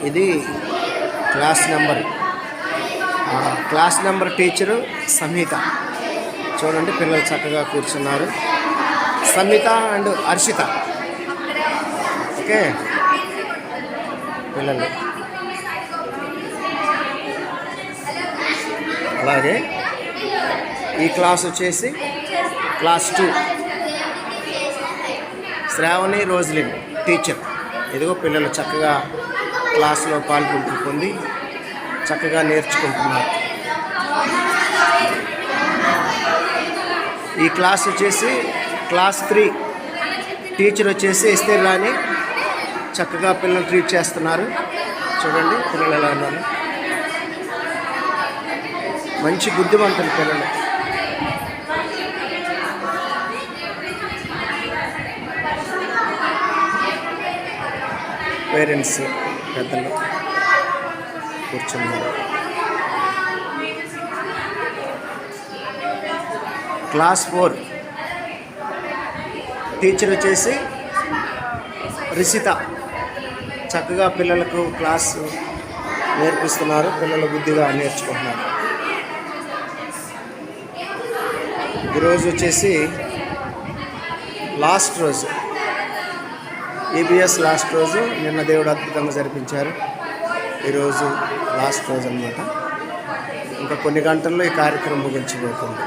ఇది class number teacher సంహిత. చూడండి పిల్లలు చక్కగా కూర్చున్నారు. సంహిత అండ్ హర్షిత. ఓకే పిల్లలు. అలాగే ఈ క్లాస్ వచ్చేసి క్లాస్ 2 శ్రావణి రోజలిన్ టీచర్. ఇదిగో పిల్లలు చక్కగా క్లాసులో పాల్గొంటుంది, చక్కగా నేర్చుకుంటున్నారు. ఈ క్లాస్ వచ్చేసి క్లాస్ 3 టీచర్ వచ్చేసి ఎస్తేర్ రాణి. చక్కగా పిల్లలు ట్రీట్ చేస్తున్నారు. చూడండి పిల్లలు ఎలా ఉన్నారు. మంచి బుద్ధిమంతులు పిల్లలు. పేరెంట్స్ పెద్దలు కూర్చున్నారు. క్లాస్ 4 టీచర్ వచ్చేసి రిషిత. చక్కగా పిల్లలకు క్లాసు నేర్పిస్తున్నారు. పిల్లలు బుద్ధిగా నేర్చుకుంటున్నారు. ఈరోజు వచ్చేసి లాస్ట్ రోజు, EBS లాస్ట్ రోజు. నిన్న దేవుడు అద్భుతంగా జరిపించారు. ఈరోజు లాస్ట్ రోజు అన్నమాట. ఇంకా కొన్ని గంటల్లో ఈ కార్యక్రమం ముగించబోతుంది.